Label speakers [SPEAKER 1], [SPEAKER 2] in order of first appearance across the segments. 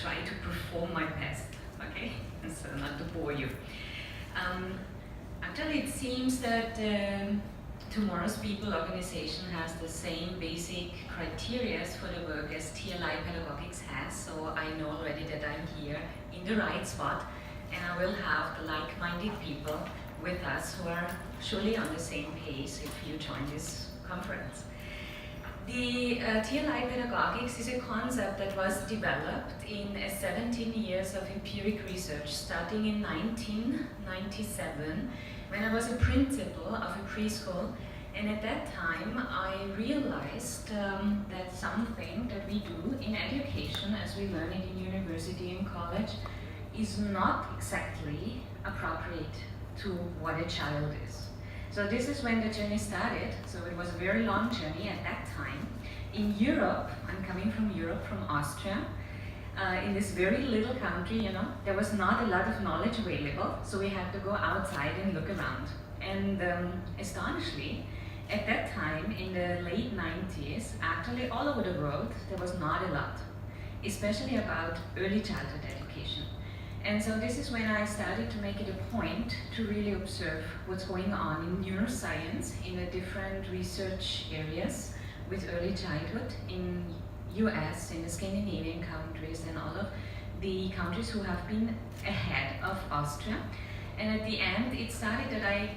[SPEAKER 1] try to perform my best, okay? And so not to bore you. Actually, it seems that Tomorrow's People organization has the same basic criteria for the work as TLI Pedagogics has, so I know already that I'm here in the right spot, and I will have the like-minded people with us who are surely on the same pace if you join this conference. The TLI Pedagogics is a concept that was developed in 17 years of empiric research, starting in 1997, when I was a principal of a preschool. And at that time, I realized that something that we do in education, as we learn it in university and college, is not exactly appropriate to what a child is. So this is when the journey started. So it was a very long journey at that time. In Europe, I'm coming from Europe, from Austria, in this very little country, you know, there was not a lot of knowledge available, so we had to go outside and look around. And astonishingly, at that time, in the late 90s, actually all over the world, there was not a lot, especially about early childhood education. And so this is when I started to make it a point to really observe what's going on in neuroscience in the different research areas with early childhood in US, in the Scandinavian countries, and all of the countries who have been ahead of Austria. And at the end, it started that I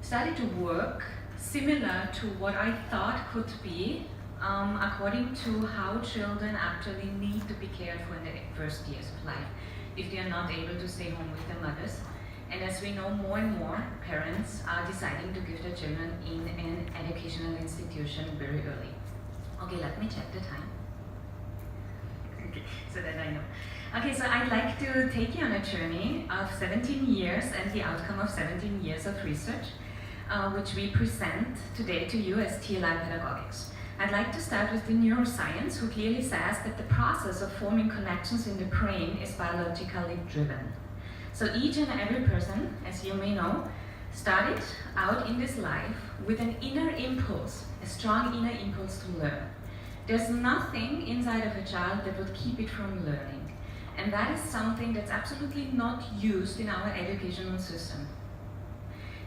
[SPEAKER 1] started to work similar to what I thought could be according to how children actually need to be cared for in the first years of life, if they are not able to stay home with their mothers. And as we know, more and more parents are deciding to give their children in an educational institution very early. Okay, let me check the time. Okay, so that I know. Okay, so I'd like to take you on a journey of 17 years and the outcome of 17 years of research, which we present today to you as TLI Pedagogics. I'd like to start with the neuroscience, who clearly says that the process of forming connections in the brain is biologically driven. So each and every person, as you may know, started out in this life with an inner impulse, a strong inner impulse to learn. There's nothing inside of a child that would keep it from learning. And that is something that's absolutely not used in our educational system.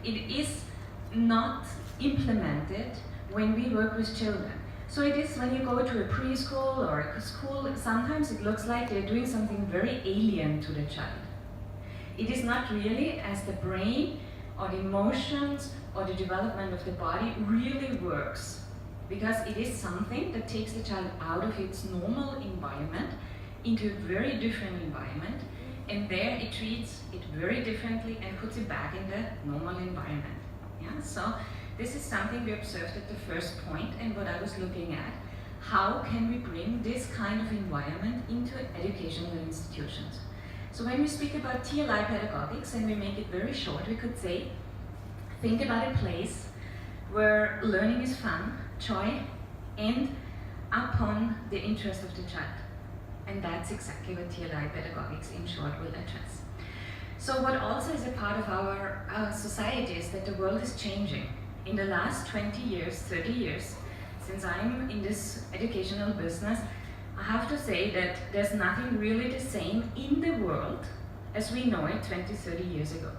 [SPEAKER 1] It is not implemented when we work with children. So it is when you go to a preschool or a school, sometimes it looks like they're doing something very alien to the child. It is not really as the brain or the emotions or the development of the body really works, because it is something that takes the child out of its normal environment into a very different environment, and there it treats it very differently and puts it back in the normal environment. Yeah? So this is something we observed at the first point, and what I was looking at. How can we bring this kind of environment into educational institutions? So when we speak about TLI Pedagogics, and we make it very short, we could say, think about a place where learning is fun, joy, and upon the interest of the child. And that's exactly what TLI Pedagogics in short will address. So what also is a part of our society is that the world is changing. In the last 20 years, 30 years, since I'm in this educational business, I have to say that there's nothing really the same in the world as we know it 20, 30 years ago.